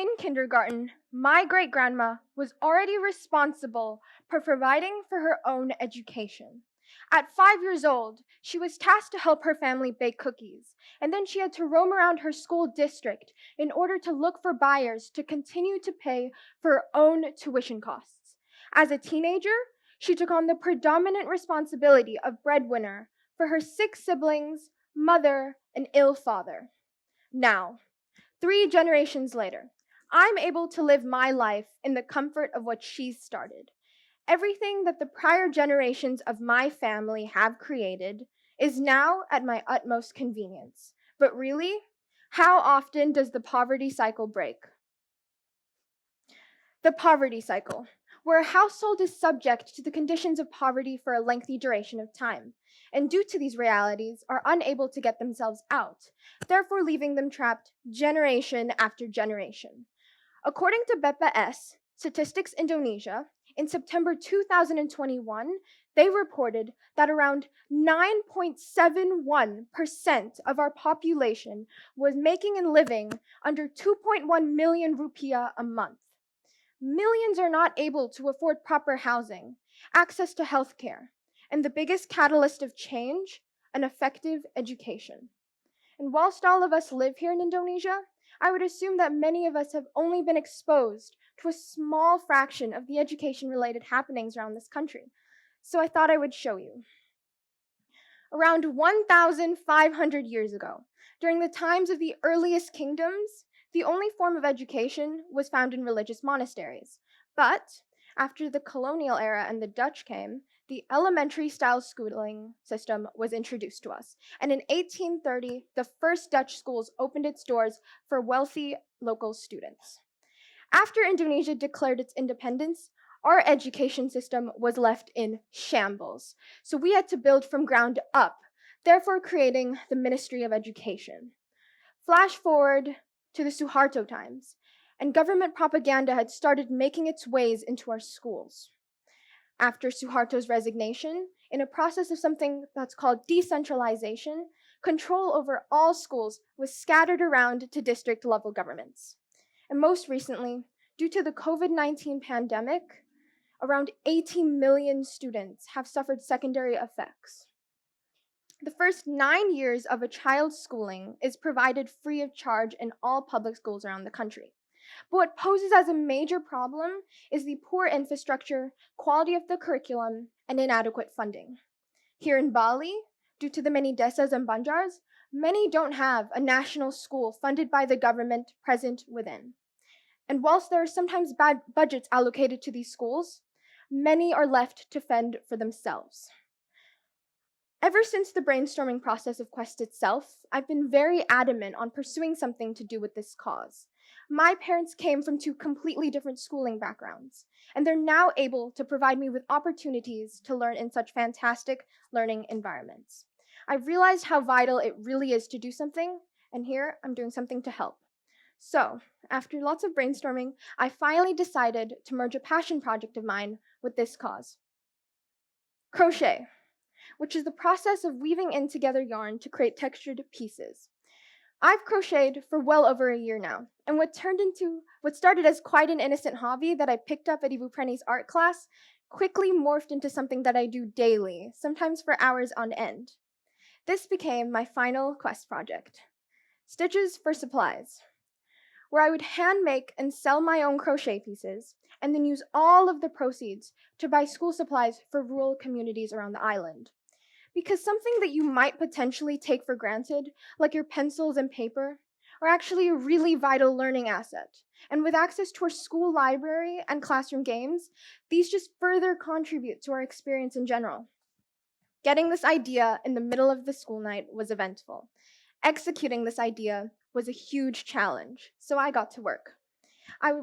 In kindergarten, my great-grandma was already responsible for providing for her own education. At 5 years old, she was tasked to help her family bake cookies, and then she had to roam around her school district in order to look for buyers to continue to pay for her own tuition costs. As a teenager, she took on the predominant responsibility of breadwinner for her 6 siblings, mother, and ill father. Now, 3 generations later, I'm able to live my life in the comfort of what she's started. Everything that the prior generations of my family have created is now at my utmost convenience. But really, how often does the poverty cycle break? The poverty cycle, where a household is subject to the conditions of poverty for a lengthy duration of time, and due to these realities are unable to get themselves out, therefore leaving them trapped generation after generation. According to BPS, Statistics Indonesia, in September 2021, they reported that around 9.71% of our population was making and living under 2.1 million rupiah a month. Millions are not able to afford proper housing, access to health care, and the biggest catalyst of change, an effective education. And whilst all of us live here in Indonesia, I would assume that many of us have only been exposed to a small fraction of the education-related happenings around this country. So I thought I would show you. Around 1,500 years ago, during the times of the earliest kingdoms, the only form of education was found in religious monasteries. But after the colonial era and the Dutch came, the elementary style schooling system was introduced to us. And in 1830, the first Dutch schools opened its doors for wealthy local students. After Indonesia declared its independence, our education system was left in shambles. So we had to build from ground up, therefore creating the Ministry of Education. Flash forward to the Suharto times, and government propaganda had started making its ways into our schools. After Suharto's resignation, in a process of something that's called decentralization, control over all schools was scattered around to district-level governments. And most recently, due to the COVID-19 pandemic, around 18 million students have suffered secondary effects. The first 9 years of a child's schooling is provided free of charge in all public schools around the country. But what poses as a major problem is the poor infrastructure, quality of the curriculum, and inadequate funding. Here in Bali, due to the many desas and banjars, many don't have a national school funded by the government present within. And whilst there are sometimes bad budgets allocated to these schools, many are left to fend for themselves. Ever since the brainstorming process of Quest itself, I've been very adamant on pursuing something to do with this cause. My parents came from 2 completely different schooling backgrounds, and they're now able to provide me with opportunities to learn in such fantastic learning environments. I've realized how vital it really is to do something, and here I'm doing something to help. So, after lots of brainstorming, I finally decided to merge a passion project of mine with this cause. Crochet, which is the process of weaving in together yarn to create textured pieces. I've crocheted for well over a year now, and what started as quite an innocent hobby that I picked up at Ibu Preni's art class quickly morphed into something that I do daily, sometimes for hours on end. This became my final Quest project, Stitches for Supplies, where I would hand make and sell my own crochet pieces, and then use all of the proceeds to buy school supplies for rural communities around the island. Because something that you might potentially take for granted, like your pencils and paper, are actually a really vital learning asset. And with access to our school library and classroom games, these just further contribute to our experience in general. Getting this idea in the middle of the school night was eventful. Executing this idea was a huge challenge, so I got to work.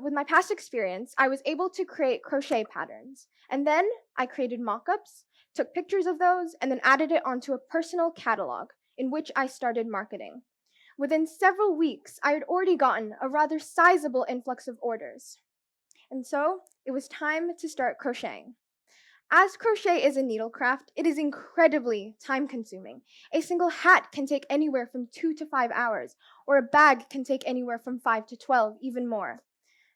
With my past experience, I was able to create crochet patterns, and then I created mock-ups, took pictures of those, and then added it onto a personal catalog in which I started marketing. Within several weeks, I had already gotten a rather sizable influx of orders. And so, it was time to start crocheting. As crochet is a needlecraft, it is incredibly time-consuming. A single hat can take anywhere from 2 to 5 hours, or a bag can take anywhere from 5 to 12, even more.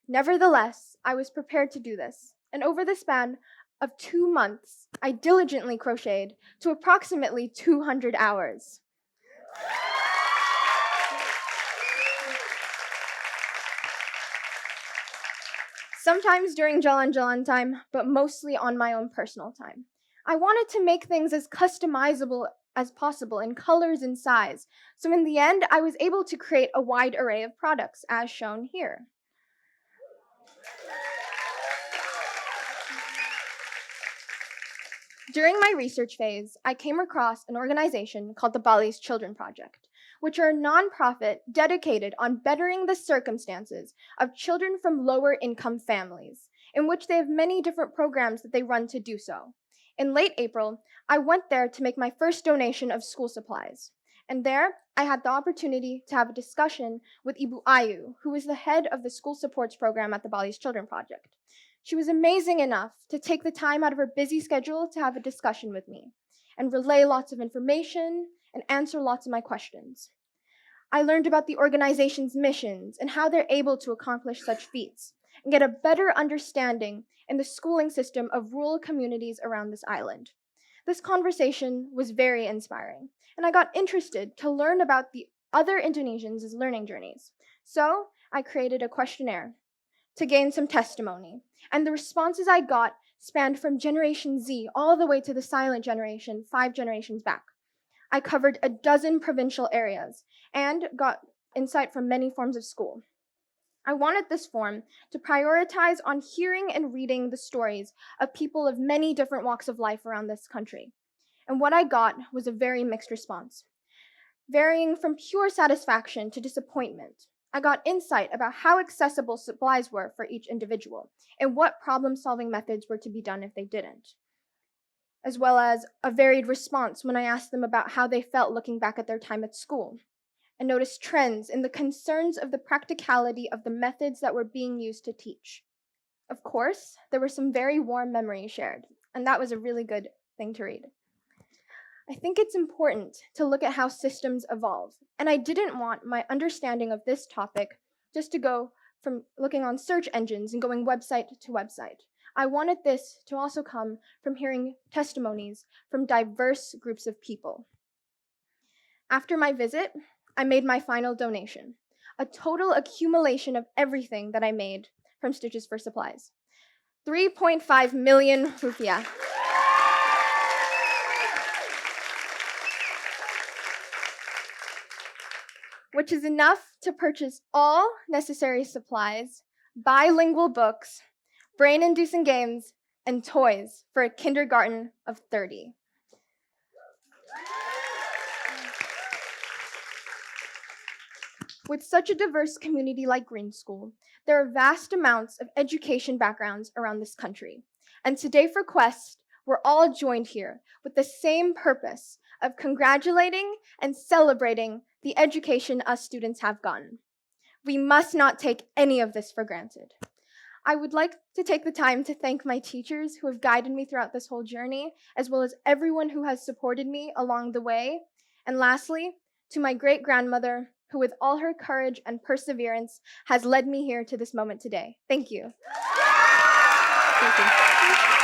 Nevertheless, I was prepared to do this, and over the span of 2 months, I diligently crocheted to approximately 200 hours. Sometimes during Jalan-Jalan time, but mostly on my own personal time. I wanted to make things as customizable as possible in colors and size, so in the end, I was able to create a wide array of products, as shown here. During my research phase, I came across an organization called the Bali's Children Project, which are a nonprofit dedicated on bettering the circumstances of children from lower income families, in which they have many different programs that they run to do so. In late April, I went there to make my first donation of school supplies. And there, I had the opportunity to have a discussion with Ibu Ayu, who is the head of the school supports program at the Bali's Children Project. She was amazing enough to take the time out of her busy schedule to have a discussion with me and relay lots of information and answer lots of my questions. I learned about the organization's missions and how they're able to accomplish such feats and get a better understanding in the schooling system of rural communities around this island. This conversation was very inspiring, and I got interested to learn about the other Indonesians' learning journeys. So I created a questionnaire to gain some testimony, and the responses I got spanned from Generation Z all the way to the silent generation, 5 generations back. I covered a dozen provincial areas and got insight from many forms of school. I wanted this form to prioritize on hearing and reading the stories of people of many different walks of life around this country. And what I got was a very mixed response, varying from pure satisfaction to disappointment. I got insight about how accessible supplies were for each individual and what problem-solving methods were to be done if they didn't, as well as a varied response when I asked them about how they felt looking back at their time at school, and noticed trends in the concerns of the practicality of the methods that were being used to teach. Of course, there were some very warm memories shared, and that was a really good thing to read. I think it's important to look at how systems evolve, and I didn't want my understanding of this topic just to go from looking on search engines and going website to website. I wanted this to also come from hearing testimonies from diverse groups of people. After my visit, I made my final donation, a total accumulation of everything that I made from Stitches for Supplies. 3.5 million rupiah. Which is enough to purchase all necessary supplies, bilingual books, brain-inducing games, and toys for a kindergarten of 30. With such a diverse community like Green School, there are vast amounts of education backgrounds around this country. And today for Quest, we're all joined here with the same purpose of congratulating and celebrating the education us students have gotten. We must not take any of this for granted. I would like to take the time to thank my teachers who have guided me throughout this whole journey, as well as everyone who has supported me along the way. And lastly, to my great-grandmother, who with all her courage and perseverance has led me here to this moment today. Thank you. Thank you.